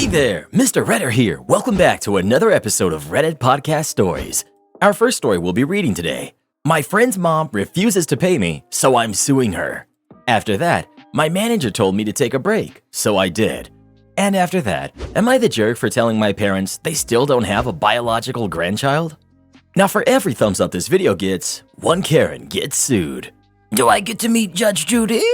Hey there, Mr. Redder here. Welcome back to another episode of Reddit Podcast Stories. Our first story we'll be reading today. My friend's mom refuses to pay me, so I'm suing her. After that, my manager told me to take a break, so I did. And after that, am I the jerk for telling my parents they still don't have a biological grandchild? Now for every thumbs up this video gets, one Karen gets sued. Do I get to meet Judge Judy?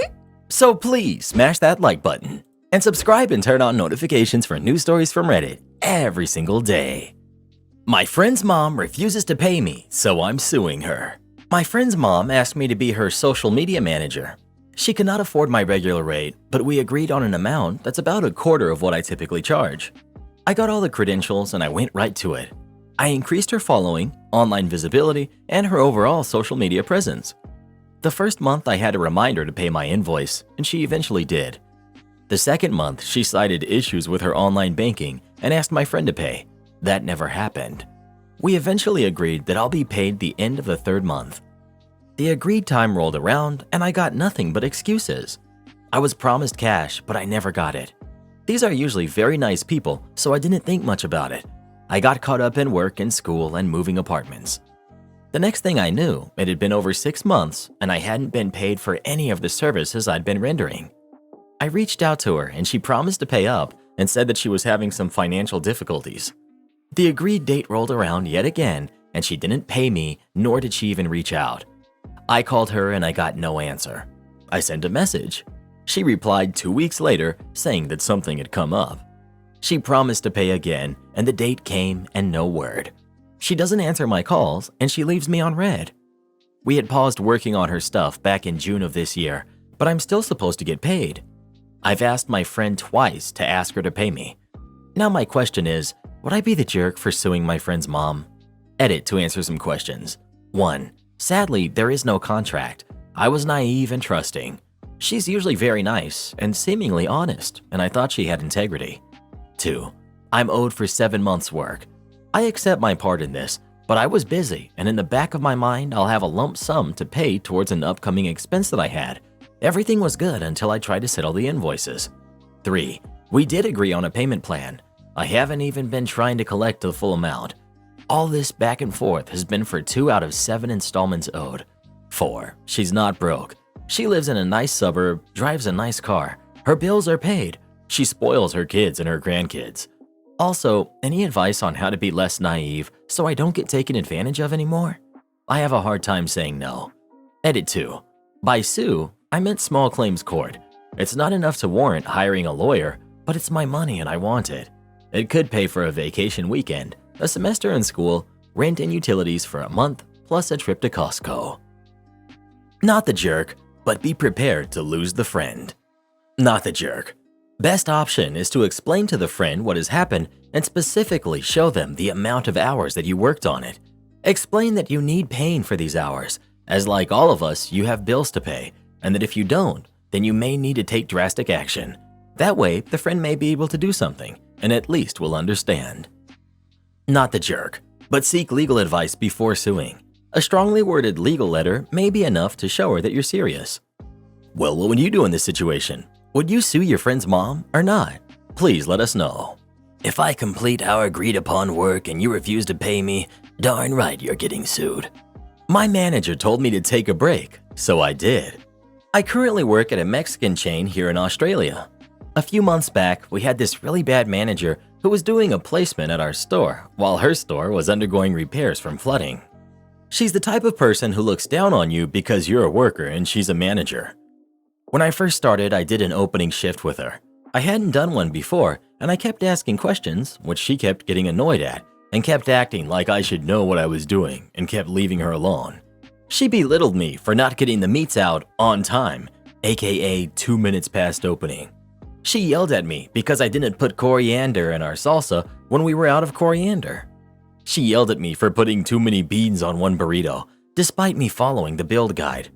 So please smash that like button. And subscribe and turn on notifications for new stories from Reddit every single day. My friend's mom refuses to pay me, so I'm suing her. My friend's mom asked me to be her social media manager. She could not afford my regular rate, but we agreed on an amount that's about a quarter of what I typically charge. I got all the credentials and I went right to it. I increased her following, online visibility, and her overall social media presence. The first month I had a reminder to pay my invoice, and she eventually did. The second month, she cited issues with her online banking and asked my friend to pay. That never happened. We eventually agreed that I'll be paid the end of the third month. The agreed time rolled around and I got nothing but excuses. I was promised cash, but I never got it. These are usually very nice people, so I didn't think much about it. I got caught up in work and school and moving apartments. The next thing I knew, it had been over 6 months and I hadn't been paid for any of the services I'd been rendering. I reached out to her and she promised to pay up and said that she was having some financial difficulties. The agreed date rolled around yet again and she didn't pay me, nor did she even reach out. I called her and I got no answer. I sent a message. She replied 2 weeks later saying that something had come up. She promised to pay again and the date came and no word. She doesn't answer my calls and she leaves me on red. We had paused working on her stuff back in June of this year, but I'm still supposed to get paid. I've asked my friend twice to ask her to pay me. Now my question is, would I be the jerk for suing my friend's mom? Edit to answer some questions. 1. Sadly, there is no contract. I was naive and trusting. She's usually very nice and seemingly honest, and I thought she had integrity. 2. I'm owed for 7 months' work. I accept my part in this, but I was busy, and in the back of my mind, I'll have a lump sum to pay towards an upcoming expense that I had. Everything was good until I tried to settle the invoices. 3. We did agree on a payment plan. I haven't even been trying to collect the full amount. All this back and forth has been for 2 out of 7 installments owed. 4. She's not broke. She lives in a nice suburb, drives a nice car. Her bills are paid. She spoils her kids and her grandkids. Also, any advice on how to be less naive so I don't get taken advantage of anymore? I have a hard time saying no. Edit 2. By sue, I meant small claims court. It's not enough to warrant hiring a lawyer, but it's my money and I want it. It could pay for a vacation weekend, a semester in school, rent and utilities for a month, plus a trip to Costco. Not the jerk, but be prepared to lose the friend. Not the jerk. Best option is to explain to the friend what has happened and specifically show them the amount of hours that you worked on it. Explain that you need paying for these hours, as like all of us, you have bills to pay, and that if you don't, then you may need to take drastic action. That way, the friend may be able to do something, and at least will understand. Not the jerk, but seek legal advice before suing. A strongly worded legal letter may be enough to show her that you're serious. Well, what would you do in this situation? Would you sue your friend's mom or not? Please let us know. If I complete our agreed upon work and you refuse to pay me, darn right you're getting sued. My manager told me to take a break, so I did. I currently work at a Mexican chain here in Australia. A few months back, we had this really bad manager who was doing a placement at our store while her store was undergoing repairs from flooding. She's the type of person who looks down on you because you're a worker and she's a manager. When I first started, I did an opening shift with her. I hadn't done one before, and I kept asking questions, which she kept getting annoyed at, and kept acting like I should know what I was doing and kept leaving her alone. She belittled me for not getting the meats out on time, aka 2 minutes past opening. She yelled at me because I didn't put coriander in our salsa when we were out of coriander. She yelled at me for putting too many beans on one burrito, despite me following the build guide.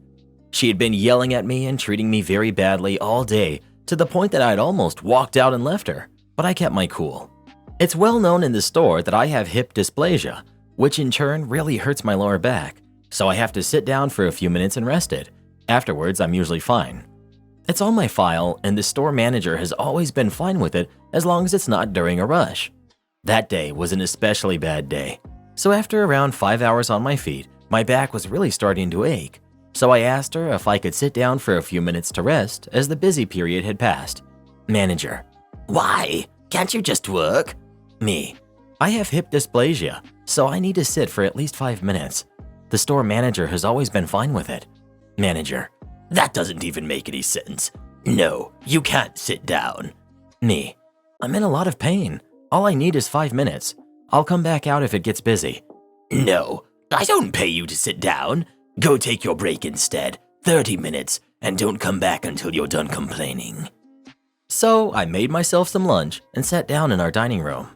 She had been yelling at me and treating me very badly all day to the point that I'd almost walked out and left her, but I kept my cool. It's well known in the store that I have hip dysplasia, which in turn really hurts my lower back, so I have to sit down for a few minutes and rest it. Afterwards, I'm usually fine. It's on my file, and the store manager has always been fine with it as long as it's not during a rush. That day was an especially bad day. So after around 5 hours on my feet, my back was really starting to ache. So I asked her if I could sit down for a few minutes to rest as the busy period had passed. Manager: Why? Can't you just work? Me: I have hip dysplasia, so I need to sit for at least 5 minutes. The store manager has always been fine with it. Manager: That doesn't even make any sense. No, you can't sit down. Me: I'm in a lot of pain. All I need is 5 minutes. I'll come back out if it gets busy. No, I don't pay you to sit down. Go take your break instead. 30 minutes, and don't come back until you're done complaining. So I made myself some lunch and sat down in our dining room.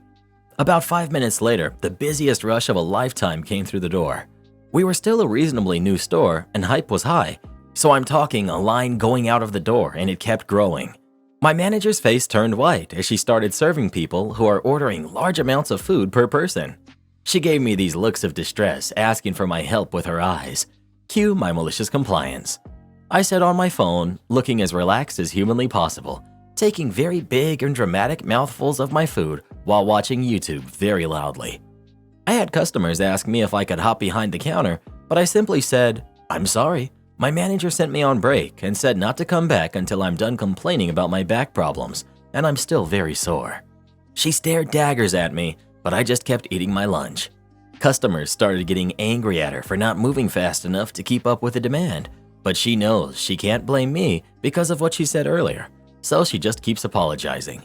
About 5 minutes later, the busiest rush of a lifetime came through the door. We were still a reasonably new store and hype was high, so I'm talking a line going out of the door and it kept growing. My manager's face turned white as she started serving people who are ordering large amounts of food per person. She gave me these looks of distress, asking for my help with her eyes. Cue my malicious compliance. I sat on my phone, looking as relaxed as humanly possible, taking very big and dramatic mouthfuls of my food while watching YouTube very loudly. I had customers ask me if I could hop behind the counter, but I simply said, "I'm sorry. My manager sent me on break and said not to come back until I'm done complaining about my back problems, and I'm still very sore." She stared daggers at me, but I just kept eating my lunch. Customers started getting angry at her for not moving fast enough to keep up with the demand, but she knows she can't blame me because of what she said earlier, so she just keeps apologizing.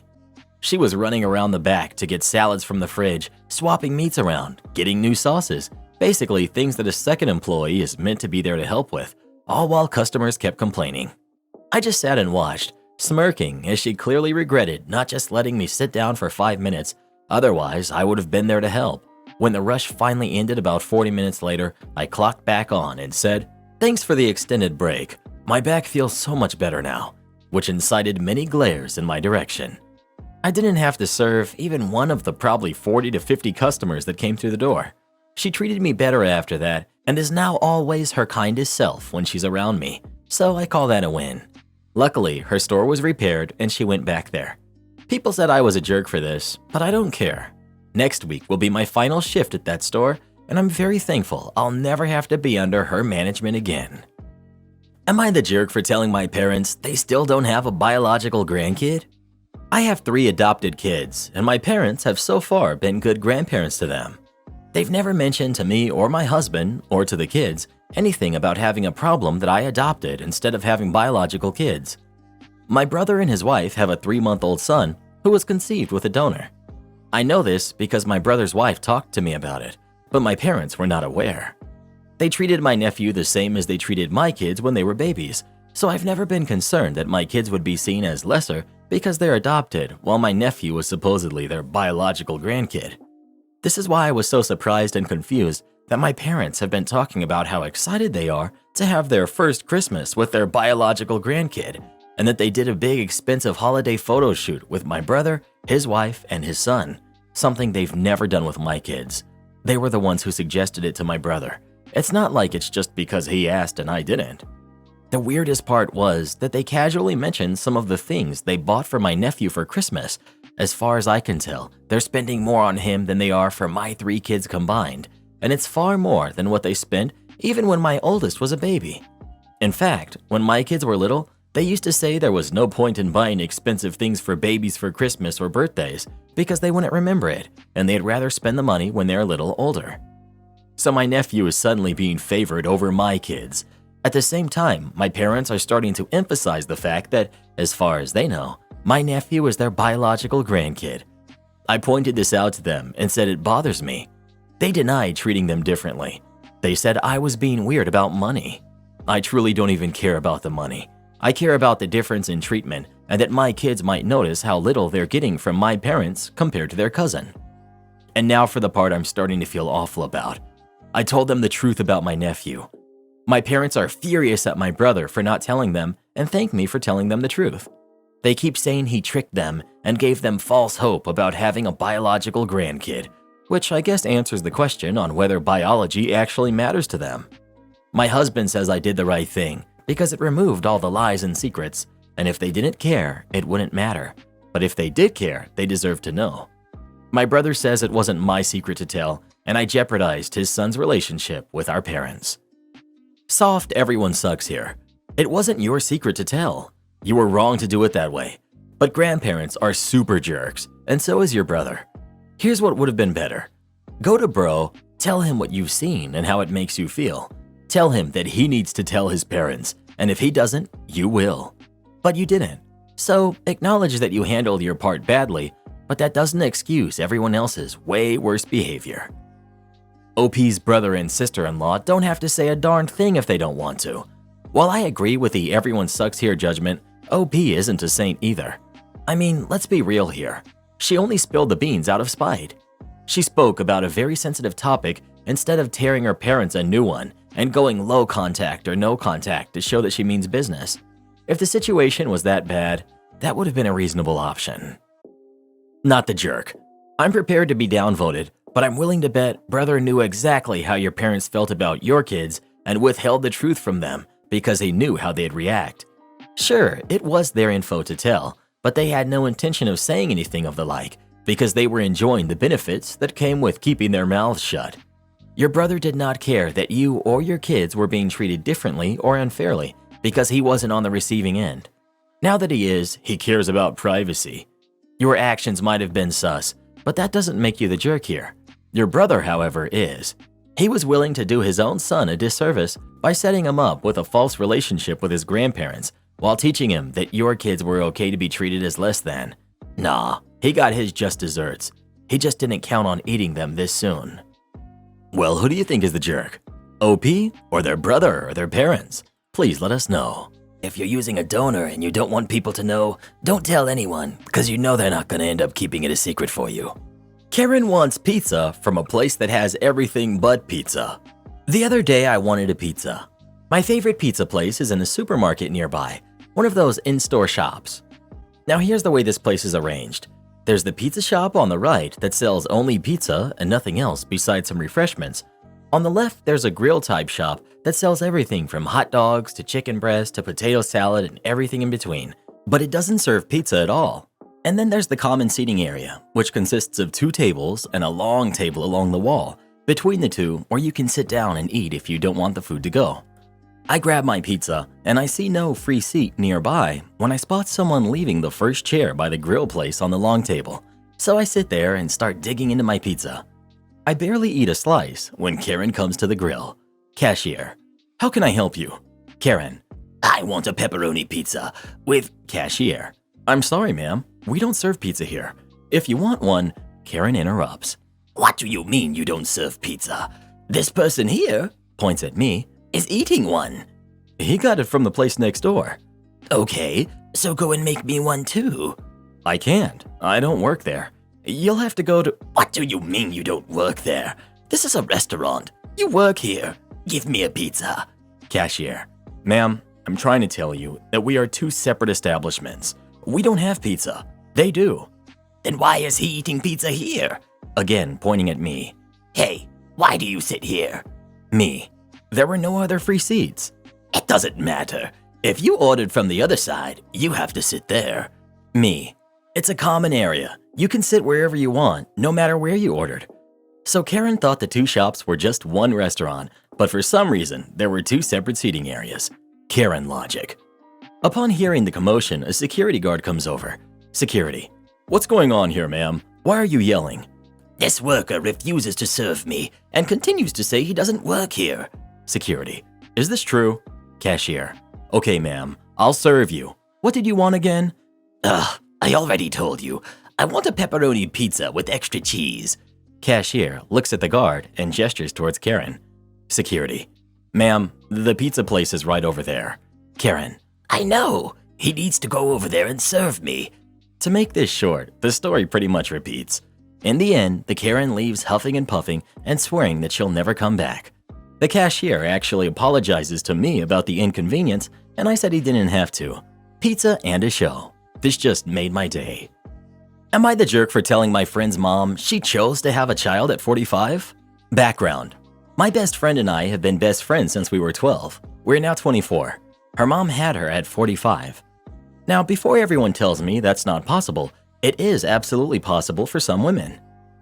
She was running around the back to get salads from the fridge, swapping meats around, getting new sauces, basically things that a second employee is meant to be there to help with, all while customers kept complaining. I just sat and watched, smirking as she clearly regretted not just letting me sit down for 5 minutes, otherwise I would have been there to help. When the rush finally ended about 40 minutes later, I clocked back on and said, "Thanks for the extended break. My back feels so much better now," which incited many glares in my direction. I didn't have to serve even one of the probably 40 to 50 customers that came through the door. She treated me better after that and is now always her kindest self when she's around me, so I call that a win. Luckily, her store was repaired and she went back there. People said I was a jerk for this, but I don't care. Next week will be my final shift at that store, and I'm very thankful I'll never have to be under her management again. Am I the jerk for telling my parents they still don't have a biological grandkid? I have 3 adopted kids, and my parents have so far been good grandparents to them. They've never mentioned to me or my husband, or to the kids, anything about having a problem that I adopted instead of having biological kids. My brother and his wife have a 3-month-old son who was conceived with a donor. I know this because my brother's wife talked to me about it, but my parents were not aware. They treated my nephew the same as they treated my kids when they were babies, so I've never been concerned that my kids would be seen as lesser because they're adopted while my nephew was supposedly their biological grandkid. This is why I was so surprised and confused that my parents have been talking about how excited they are to have their first Christmas with their biological grandkid, and that they did a big expensive holiday photo shoot with my brother, his wife, and his son, something they've never done with my kids. They were the ones who suggested it to my brother. It's not like it's just because he asked and I didn't. The weirdest part was that they casually mentioned some of the things they bought for my nephew for Christmas. As far as I can tell, they're spending more on him than they are for my 3 kids combined, and it's far more than what they spent even when my oldest was a baby. In fact, when my kids were little, they used to say there was no point in buying expensive things for babies for Christmas or birthdays because they wouldn't remember it, and they'd rather spend the money when they're a little older. So my nephew is suddenly being favored over my kids. At the same time, my parents are starting to emphasize the fact that, as far as they know, my nephew is their biological grandkid. I pointed this out to them and said it bothers me. They denied treating them differently. They said I was being weird about money. I truly don't even care about the money. I care about the difference in treatment and that my kids might notice how little they're getting from my parents compared to their cousin. And now for the part I'm starting to feel awful about. I told them the truth about my nephew. My parents are furious at my brother for not telling them and thank me for telling them the truth. They keep saying he tricked them and gave them false hope about having a biological grandkid, which I guess answers the question on whether biology actually matters to them. My husband says I did the right thing because it removed all the lies and secrets, and if they didn't care, it wouldn't matter. But if they did care, they deserved to know. My brother says it wasn't my secret to tell, and I jeopardized his son's relationship with our parents. Soft, everyone sucks here. It wasn't your secret to tell. You were wrong to do it that way. But grandparents are super jerks, and so is your brother. Here's what would have been better. Go to bro, tell him what you've seen and how it makes you feel. Tell him that he needs to tell his parents, and if he doesn't, you will. But you didn't. So acknowledge that you handled your part badly, but that doesn't excuse everyone else's way worse behavior. OP's brother and sister-in-law don't have to say a darn thing if they don't want to. While I agree with the everyone sucks here judgment, OP isn't a saint either. I mean, let's be real here. She only spilled the beans out of spite. She spoke about a very sensitive topic instead of tearing her parents a new one and going low contact or no contact to show that she means business. If the situation was that bad, that would have been a reasonable option. Not the jerk. I'm prepared to be downvoted, but I'm willing to bet brother knew exactly how your parents felt about your kids and withheld the truth from them because he knew how they'd react. Sure, it was their info to tell, but they had no intention of saying anything of the like because they were enjoying the benefits that came with keeping their mouths shut. Your brother did not care that you or your kids were being treated differently or unfairly because he wasn't on the receiving end. Now that he is, he cares about privacy. Your actions might have been sus, but that doesn't make you the jerk here. Your brother, however, is. He was willing to do his own son a disservice by setting him up with a false relationship with his grandparents while teaching him that your kids were okay to be treated as less than. Nah, he got his just desserts. He just didn't count on eating them this soon. Well, who do you think is the jerk? OP or their brother or their parents? Please let us know. If you're using a donor and you don't want people to know, don't tell anyone because you know they're not going to end up keeping it a secret for you. Karen wants pizza from a place that has everything but pizza. The other day I wanted a pizza. My favorite pizza place is in a supermarket nearby, one of those in-store shops. Now here's the way this place is arranged. There's the pizza shop on the right that sells only pizza and nothing else besides some refreshments. On the left, there's a grill-type shop that sells everything from hot dogs to chicken breast to potato salad and everything in between, but it doesn't serve pizza at all. And then there's the common seating area, which consists of 2 tables and a long table along the wall, between the two where you can sit down and eat if you don't want the food to go. I grab my pizza, and I see no free seat nearby when I spot someone leaving the first chair by the grill place on the long table. So I sit there and start digging into my pizza. I barely eat a slice when Karen comes to the grill. Cashier: how can I help you? Karen: I want a pepperoni pizza with... Cashier: I'm sorry, ma'am. We don't serve pizza here. If you want one... Karen interrupts. What do you mean you don't serve pizza? This person here, points at me, is eating one. He got it from the place next door. Okay, so go and make me one too. I can't. I don't work there. You'll have to go to... What do you mean you don't work there? This is a restaurant. You work here. Give me a pizza. Cashier: ma'am, I'm trying to tell you that we are 2 separate establishments. We don't have pizza. They do. Then why is he eating pizza here? Again, pointing at me. Hey, why do you sit here? Me: there were no other free seats. It doesn't matter. If you ordered from the other side, you have to sit there. Me: it's a common area. You can sit wherever you want, no matter where you ordered. So Karen thought the 2 shops were just one restaurant, but for some reason, there were 2 separate seating areas. Karen logic. Upon hearing the commotion, a security guard comes over. Security: what's going on here, ma'am? Why are you yelling? This worker refuses to serve me and continues to say he doesn't work here. Security: is this true? Cashier: okay, ma'am, I'll serve you. What did you want again? I already told you. I want a pepperoni pizza with extra cheese. Cashier looks at the guard and gestures towards Karen. Security: ma'am, the pizza place is right over there. Karen: I know. He needs to go over there and serve me. To make this short, the story pretty much repeats. In the end, the Karen leaves huffing and puffing and swearing that she'll never come back. The cashier actually apologizes to me about the inconvenience, and I said he didn't have to. Pizza and a show. This just made my day. Am I the jerk for telling my friend's mom she chose to have a child at 45? Background: my best friend and I have been best friends since we were 12. We're now 24. Her mom had her at 45. Now, before everyone tells me that's not possible, it is absolutely possible for some women.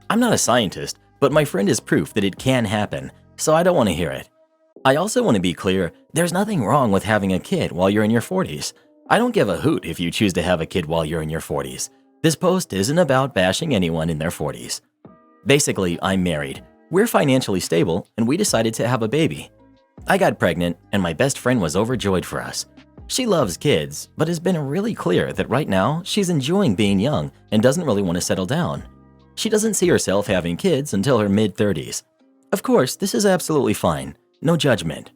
I'm not a scientist, but my friend is proof that it can happen, so I don't want to hear it. I also want to be clear, there's nothing wrong with having a kid while you're in your 40s. I don't give a hoot if you choose to have a kid while you're in your 40s. This post isn't about bashing anyone in their 40s. Basically, I'm married. We're financially stable, and we decided to have a baby. I got pregnant, and my best friend was overjoyed for us. She loves kids, but has been really clear that right now she's enjoying being young and doesn't really want to settle down. She doesn't see herself having kids until her mid-30s. Of course, this is absolutely fine. No judgment.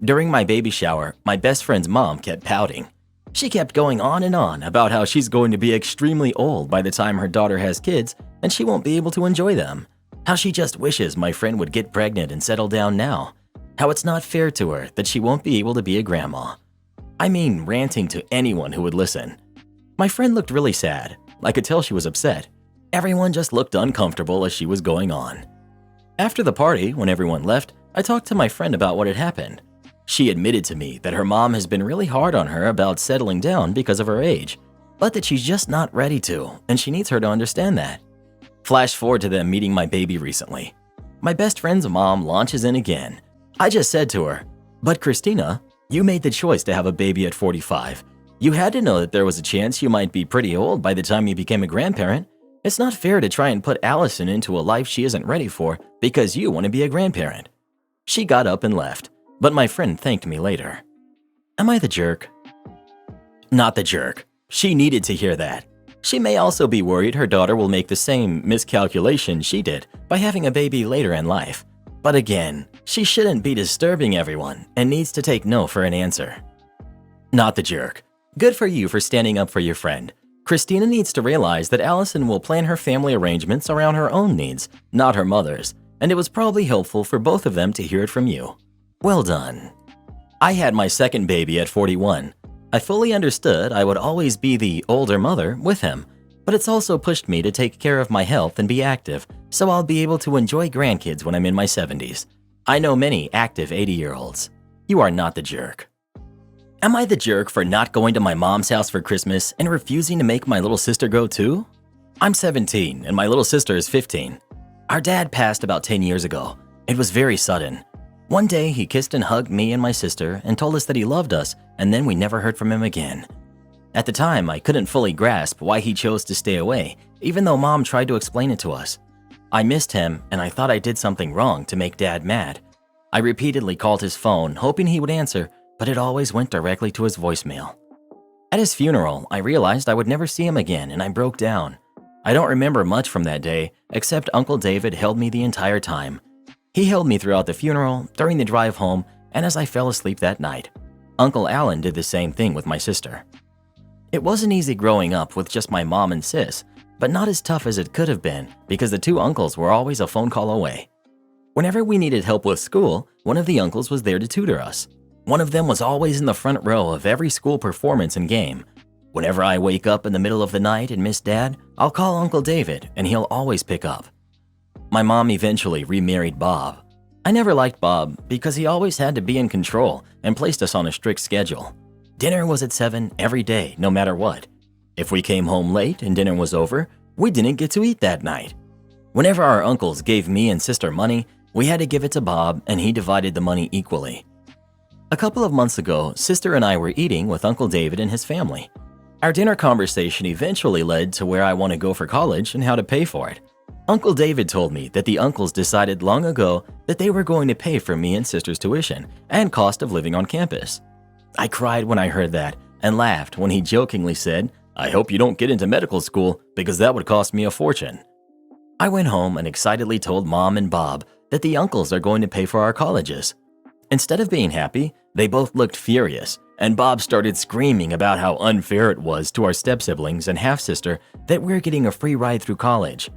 During my baby shower, my best friend's mom kept pouting. She kept going on and on about how she's going to be extremely old by the time her daughter has kids and she won't be able to enjoy them. How she just wishes my friend would get pregnant and settle down now. How it's not fair to her that she won't be able to be a grandma. I mean, ranting to anyone who would listen. My friend looked really sad. I could tell she was upset. Everyone just looked uncomfortable as she was going on. After the party, when everyone left, I talked to my friend about what had happened. She admitted to me that her mom has been really hard on her about settling down because of her age, but that she's just not ready to, and she needs her to understand that. Flash forward to them meeting my baby recently. My best friend's mom launches in again. I just said to her, "But Christina, you made the choice to have a baby at 45. You had to know that there was a chance you might be pretty old by the time you became a grandparent. It's not fair to try and put Allison into a life she isn't ready for because you want to be a grandparent." She got up and left, but my friend thanked me later. Am I the jerk? Not the jerk. She needed to hear that. She may also be worried her daughter will make the same miscalculation she did by having a baby later in life. But again, she shouldn't be disturbing everyone and needs to take no for an answer. Not the jerk. Good for you for standing up for your friend. Christina needs to realize that Allison will plan her family arrangements around her own needs, not her mother's, and it was probably helpful for both of them to hear it from you. Well done. I had my second baby at 41. I fully understood I would always be the older mother with him, but it's also pushed me to take care of my health and be active, so I'll be able to enjoy grandkids when I'm in my 70s. I know many active 80-year-olds. You are not the jerk. Am I the jerk for not going to my mom's house for Christmas and refusing to make my little sister go too? I'm 17 and my little sister is 15. Our dad passed about 10 years ago. It was very sudden. One day he kissed and hugged me and my sister and told us that he loved us, and then we never heard from him again. At the time, I couldn't fully grasp why he chose to stay away, even though Mom tried to explain it to us. I missed him and I thought I did something wrong to make Dad mad. I repeatedly called his phone hoping he would answer, but it always went directly to his voicemail. At his funeral, I realized I would never see him again and I broke down. I don't remember much from that day, except Uncle David held me the entire time. He held me throughout the funeral, during the drive home, and as I fell asleep that night. Uncle Alan did the same thing with my sister. It wasn't easy growing up with just my mom and sis, but not as tough as it could have been because the two uncles were always a phone call away. Whenever we needed help with school, one of the uncles was there to tutor us. One of them was always in the front row of every school performance and game. Whenever I wake up in the middle of the night and miss Dad, I'll call Uncle David and he'll always pick up. My mom eventually remarried Bob. I never liked Bob because he always had to be in control and placed us on a strict schedule. Dinner was at 7 every day, no matter what. If we came home late and dinner was over, we didn't get to eat that night. Whenever our uncles gave me and sister money, we had to give it to Bob and he divided the money equally. A couple of months ago, sister and I were eating with Uncle David and his family. Our dinner conversation eventually led to where I want to go for college and how to pay for it. Uncle David told me that the uncles decided long ago that they were going to pay for me and sister's tuition and cost of living on campus. I cried when I heard that and laughed when he jokingly said, "I hope you don't get into medical school because that would cost me a fortune." I went home and excitedly told Mom and Bob that the uncles are going to pay for our colleges. Instead of being happy, they both looked furious, and Bob started screaming about how unfair it was to our step-siblings and half-sister that we're getting a free ride through college.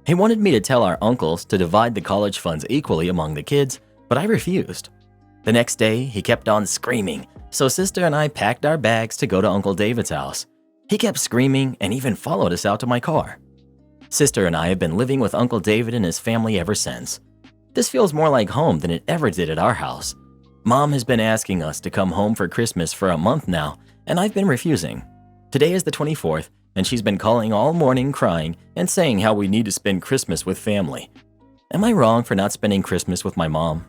He wanted me to tell our uncles to divide the college funds equally among the kids, but I refused. The next day, he kept on screaming, so sister and I packed our bags to go to Uncle David's house. He kept screaming and even followed us out to my car. Sister and I have been living with Uncle David and his family ever since. This feels more like home than it ever did at our house. Mom has been asking us to come home for Christmas for a month now, and I've been refusing. Today is the 24th, and she's been calling all morning crying and saying how we need to spend Christmas with family. Am I wrong for not spending Christmas with my mom?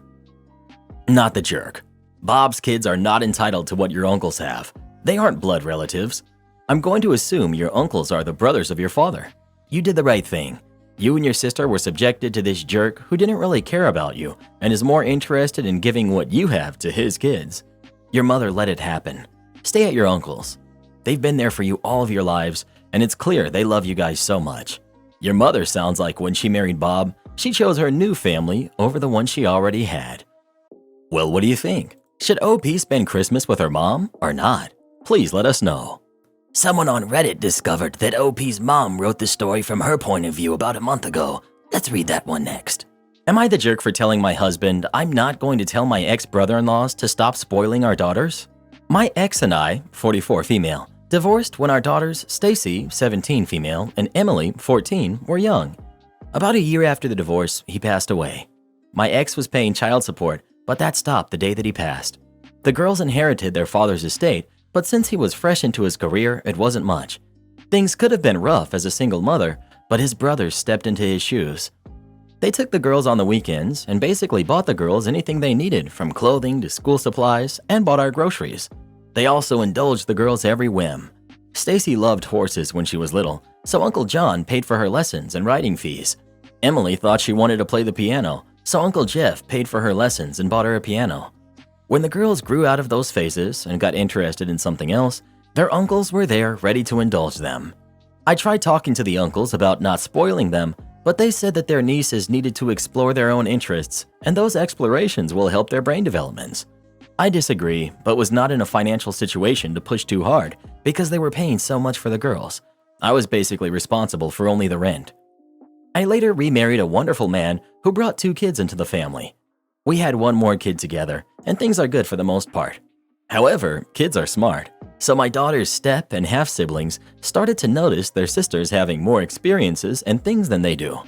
Not the jerk. Bob's kids are not entitled to what your uncles have. They aren't blood relatives. I'm going to assume your uncles are the brothers of your father. You did the right thing. You and your sister were subjected to this jerk who didn't really care about you and is more interested in giving what you have to his kids. Your mother let it happen. Stay at your uncle's. They've been there for you all of your lives, and it's clear they love you guys so much. Your mother sounds like when she married Bob, she chose her new family over the one she already had. Well, what do you think? Should OP spend Christmas with her mom or not? Please let us know. Someone on Reddit discovered that OP's mom wrote the story from her point of view about a month ago. Let's read that one next. Am I the jerk for telling my husband I'm not going to tell my ex-brother-in-laws to stop spoiling our daughters? My ex and I, 44 female, divorced when our daughters, Stacy, 17 female, and Emily, 14, were young. About a year after the divorce, he passed away. My ex was paying child support, but that stopped the day that he passed. The girls inherited their father's estate, but since he was fresh into his career, it wasn't much. Things could have been rough as a single mother, but his brothers stepped into his shoes. They took the girls on the weekends and basically bought the girls anything they needed, from clothing to school supplies, and bought our groceries. They also indulged the girls' every whim. Stacy loved horses when she was little, so Uncle John paid for her lessons and riding fees. Emily thought she wanted to play the piano, so Uncle Jeff paid for her lessons and bought her a piano. When the girls grew out of those phases and got interested in something else, their uncles were there ready to indulge them. I tried talking to the uncles about not spoiling them, but they said that their nieces needed to explore their own interests, and those explorations will help their brain developments. I disagree, but was not in a financial situation to push too hard because they were paying so much for the girls. I was basically responsible for only the rent. I later remarried a wonderful man who brought 2 kids into the family. We had one more kid together, and things are good for the most part. However, kids are smart, so my daughter's step and half-siblings started to notice their sisters having more experiences and things than they do.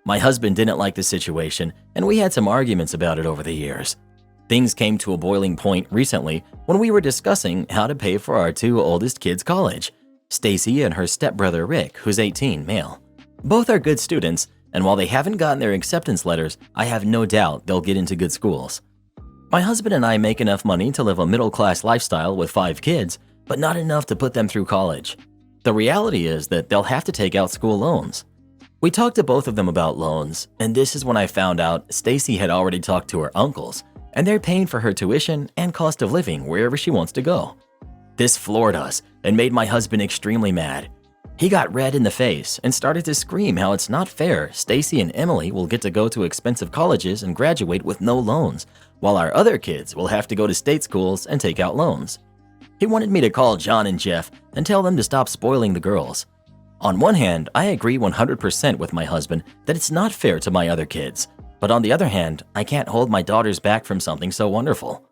My husband didn't like the situation, and we had some arguments about it over the years. Things came to a boiling point recently when we were discussing how to pay for our 2 oldest kids' college, Stacy and her stepbrother Rick, who's 18, male. Both are good students, and while they haven't gotten their acceptance letters, I have no doubt they'll get into good schools. My husband and I make enough money to live a middle-class lifestyle with 5 kids, but not enough to put them through college. The reality is that they'll have to take out school loans. We talked to both of them about loans, and this is when I found out Stacy had already talked to her uncles, and they're paying for her tuition and cost of living wherever she wants to go. This floored us and made my husband extremely mad. He got red in the face and started to scream how it's not fair Stacy and Emily will get to go to expensive colleges and graduate with no loans, while our other kids will have to go to state schools and take out loans. He wanted me to call John and Jeff and tell them to stop spoiling the girls. On one hand, I agree 100% with my husband that it's not fair to my other kids, but on the other hand, I can't hold my daughters back from something so wonderful.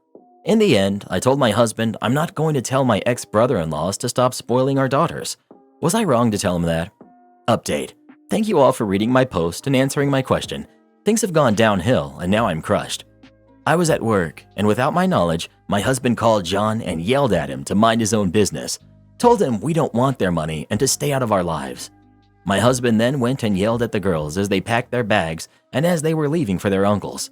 In the end, I told my husband I'm not going to tell my ex-brother-in-laws to stop spoiling our daughters. Was I wrong to tell him that? Update. Thank you all for reading my post and answering my question. Things have gone downhill and now I'm crushed. I was at work, and without my knowledge, my husband called John and yelled at him to mind his own business, told him we don't want their money and to stay out of our lives. My husband then went and yelled at the girls as they packed their bags and as they were leaving for their uncles.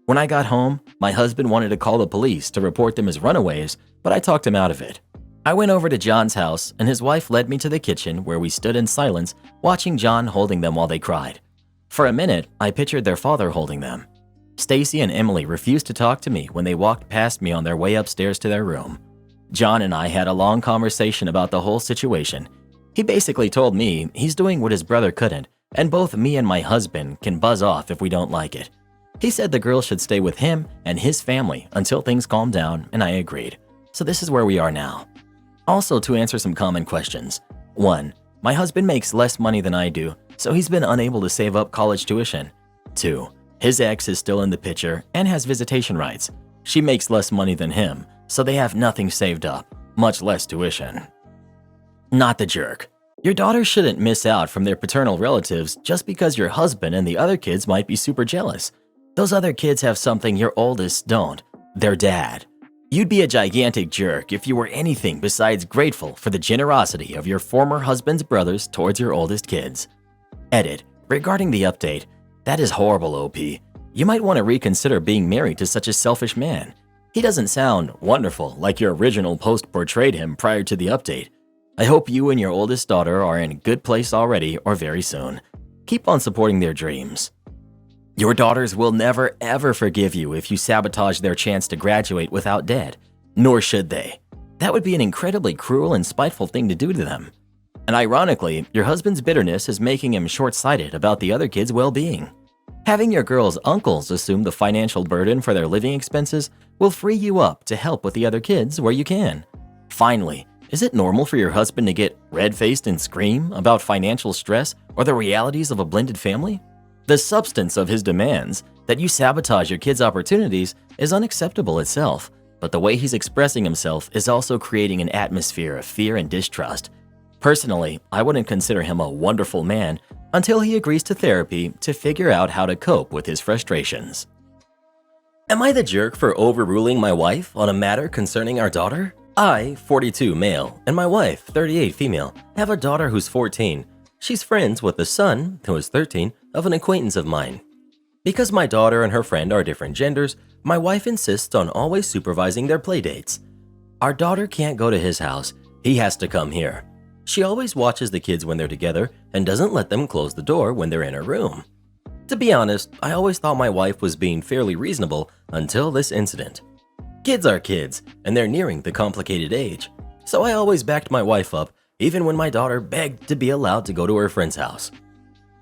When I got home, my husband wanted to call the police to report them as runaways, but I talked him out of it. I went over to John's house, and his wife led me to the kitchen where we stood in silence, watching John holding them while they cried. For a minute, I pictured their father holding them. Stacy and Emily refused to talk to me when they walked past me on their way upstairs to their room. John and I had a long conversation about the whole situation. He basically told me he's doing what his brother couldn't, and both me and my husband can buzz off if we don't like it. He said the girls should stay with him and his family until things calm down, and I agreed. So this is where we are now. Also, to answer some common questions. 1. My husband makes less money than I do, so he's been unable to save up college tuition. 2. His ex is still in the picture and has visitation rights. She makes less money than him, so they have nothing saved up, much less tuition. Not the jerk. Your daughters shouldn't miss out from their paternal relatives just because your husband and the other kids might be super jealous. Those other kids have something your oldest don't, their dad. You'd be a gigantic jerk if you were anything besides grateful for the generosity of your former husband's brothers towards your oldest kids. Edit. Regarding the update, that is horrible, OP. You might want to reconsider being married to such a selfish man. He doesn't sound wonderful like your original post portrayed him prior to the update. I hope you and your oldest daughter are in a good place already or very soon. Keep on supporting their dreams. Your daughters will never ever forgive you if you sabotage their chance to graduate without debt, nor should they. That would be an incredibly cruel and spiteful thing to do to them. And ironically, your husband's bitterness is making him short-sighted about the other kids' well-being. Having your girls' uncles assume the financial burden for their living expenses will free you up to help with the other kids where you can. Finally, is it normal for your husband to get red-faced and scream about financial stress or the realities of a blended family? The substance of his demands, that you sabotage your kids' opportunities, is unacceptable itself, but the way he's expressing himself is also creating an atmosphere of fear and distrust. Personally, I wouldn't consider him a wonderful man until he agrees to therapy to figure out how to cope with his frustrations. Am I the jerk for overruling my wife on a matter concerning our daughter? I, 42 male, and my wife, 38 female, have a daughter who's 14. She's friends with the son, who is 13, of an acquaintance of mine. Because my daughter and her friend are different genders, my wife insists on always supervising their playdates. Our daughter can't go to his house, he has to come here. She always watches the kids when they're together and doesn't let them close the door when they're in her room. To be honest, I always thought my wife was being fairly reasonable until this incident. Kids are kids, and they're nearing the complicated age, so I always backed my wife up even when my daughter begged to be allowed to go to her friend's house.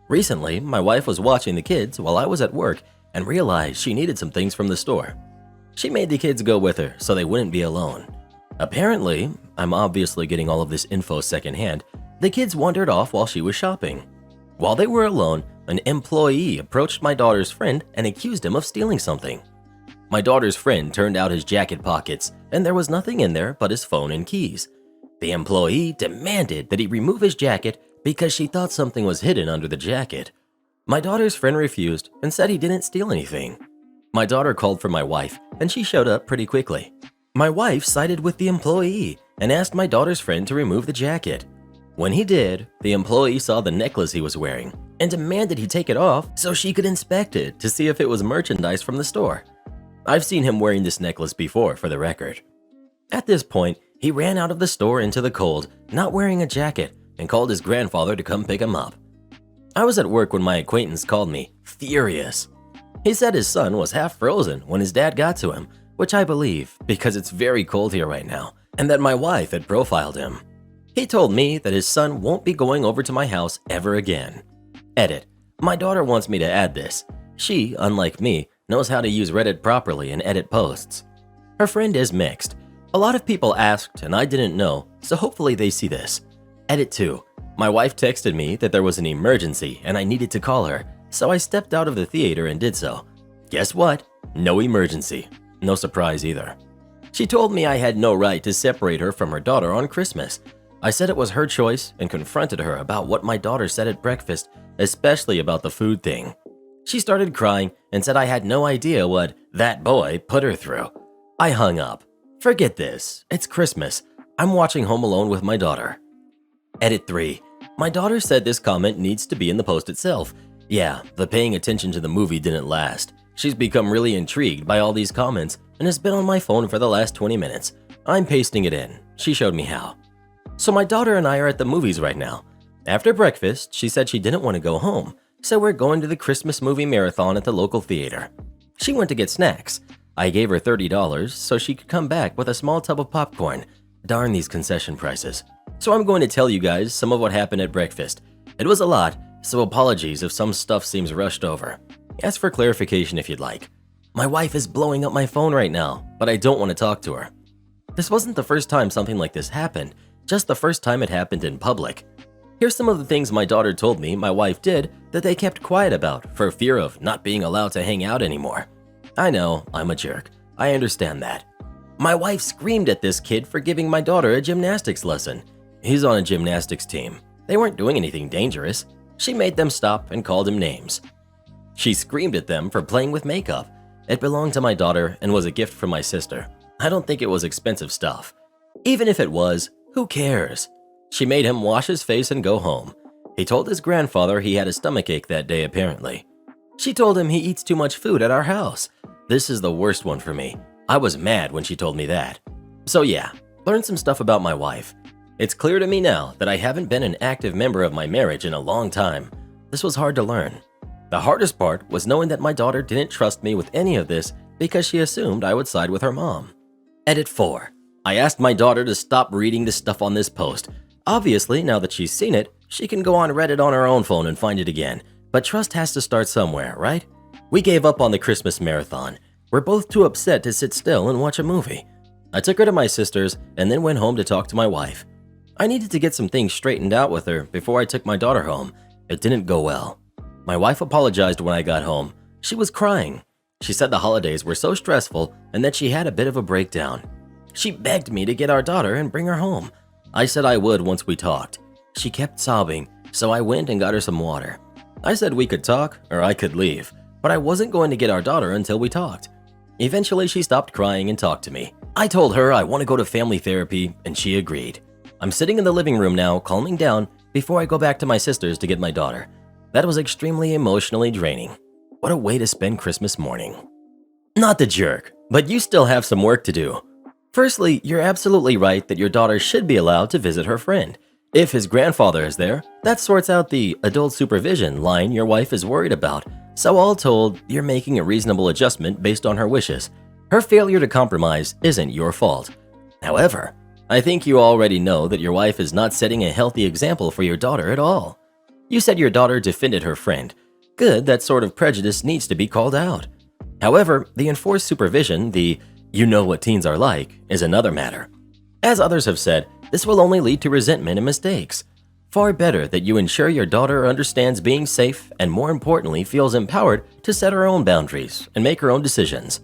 Recently, my wife was watching the kids while I was at work and realized she needed some things from the store. She made the kids go with her so they wouldn't be alone. Apparently, I'm obviously getting all of this info secondhand, the kids wandered off while she was shopping. While they were alone, an employee approached my daughter's friend and accused him of stealing something. My daughter's friend turned out his jacket pockets and there was nothing in there but his phone and keys. The employee demanded that he remove his jacket because she thought something was hidden under the jacket. My daughter's friend refused and said he didn't steal anything. My daughter called for my wife and she showed up pretty quickly. My wife sided with the employee and asked my daughter's friend to remove the jacket. When he did, the employee saw the necklace he was wearing and demanded he take it off so she could inspect it to see if it was merchandise from the store. I've seen him wearing this necklace before, for the record. At this point, he ran out of the store into the cold, not wearing a jacket, and called his grandfather to come pick him up. I was at work when my acquaintance called me, furious. He said his son was half frozen when his dad got to him, which I believe because it's very cold here right now, and that my wife had profiled him. He told me that his son won't be going over to my house ever again. Edit. My daughter wants me to add this. She, unlike me, knows how to use Reddit properly and edit posts. Her friend is mixed. A lot of people asked and I didn't know, so hopefully they see this. Edit 2. My wife texted me that there was an emergency and I needed to call her, so I stepped out of the theater and did so. Guess what? No emergency. No surprise either. She told me I had no right to separate her from her daughter on Christmas. I said it was her choice and confronted her about what my daughter said at breakfast, especially about the food thing. She started crying and said I had no idea what that boy put her through. I hung up. Forget this. It's Christmas. I'm watching Home Alone with my daughter. Edit 3. My daughter said this comment needs to be in the post itself. Yeah, the paying attention to the movie didn't last. She's become really intrigued by all these comments and has been on my phone for the last 20 minutes. I'm pasting it in. She showed me how. So my daughter and I are at the movies right now. After breakfast, she said she didn't want to go home, so we're going to the Christmas movie marathon at the local theater. She went to get snacks. I gave her $30 so she could come back with a small tub of popcorn. Darn these concession prices. So I'm going to tell you guys some of what happened at breakfast. It was a lot, so apologies if some stuff seems rushed over. Ask for clarification if you'd like. My wife is blowing up my phone right now, but I don't want to talk to her. This wasn't the first time something like this happened, just the first time it happened in public. Here's some of the things my daughter told me my wife did that they kept quiet about for fear of not being allowed to hang out anymore. I know, I'm a jerk. I understand that. My wife screamed at this kid for giving my daughter a gymnastics lesson. He's on a gymnastics team. They weren't doing anything dangerous. She made them stop and called him names. She screamed at them for playing with makeup. It belonged to my daughter and was a gift from my sister. I don't think it was expensive stuff. Even if it was, who cares? She made him wash his face and go home. He told his grandfather he had a stomachache that day apparently. She told him he eats too much food at our house. This is the worst one for me. I was mad when she told me that. So yeah, learned some stuff about my wife. It's clear to me now that I haven't been an active member of my marriage in a long time. This was hard to learn. The hardest part was knowing that my daughter didn't trust me with any of this because she assumed I would side with her mom. Edit 4. I asked my daughter to stop reading the stuff on this post. Obviously, now that she's seen it, she can go on Reddit on her own phone and find it again. But trust has to start somewhere, right? We gave up on the Christmas marathon. We're both too upset to sit still and watch a movie. I took her to my sister's and then went home to talk to my wife. I needed to get some things straightened out with her before I took my daughter home. It didn't go well. My wife apologized when I got home. She was crying. She said the holidays were so stressful and that she had a bit of a breakdown. She begged me to get our daughter and bring her home. I said I would once we talked. She kept sobbing, so I went and got her some water. I said we could talk or I could leave, but I wasn't going to get our daughter until we talked. Eventually, she stopped crying and talked to me. I told her I want to go to family therapy, and she agreed. I'm sitting in the living room now, calming down before I go back to my sister's to get my daughter. That was extremely emotionally draining. What a way to spend Christmas morning. Not the jerk, but you still have some work to do. Firstly, you're absolutely right that your daughter should be allowed to visit her friend. If his grandfather is there, that sorts out the adult supervision line your wife is worried about. So all told, you're making a reasonable adjustment based on her wishes. Her failure to compromise isn't your fault. However, I think you already know that your wife is not setting a healthy example for your daughter at all. You said your daughter defended her friend. Good, that sort of prejudice needs to be called out. However, the enforced supervision, the "you know what teens are like," is another matter. As others have said, this will only lead to resentment and mistakes. Far better that you ensure your daughter understands being safe and, more importantly, feels empowered to set her own boundaries and make her own decisions.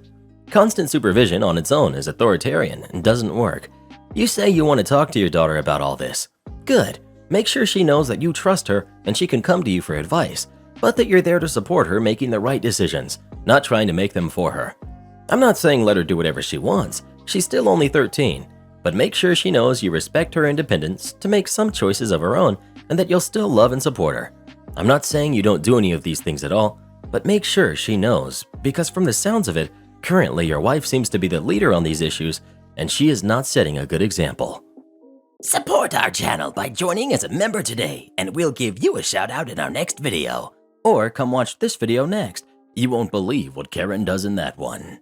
Constant supervision on its own is authoritarian and doesn't work. You say you want to talk to your daughter about all this. Good. Make sure she knows that you trust her and she can come to you for advice, but that you're there to support her making the right decisions, not trying to make them for her. I'm not saying let her do whatever she wants. She's still only 13. But make sure she knows you respect her independence to make some choices of her own and that you'll still love and support her. I'm not saying you don't do any of these things at all, but make sure she knows, because from the sounds of it, currently your wife seems to be the leader on these issues and she is not setting a good example. Support our channel by joining as a member today and we'll give you a shout out in our next video. Or come watch this video next. You won't believe what Karen does in that one.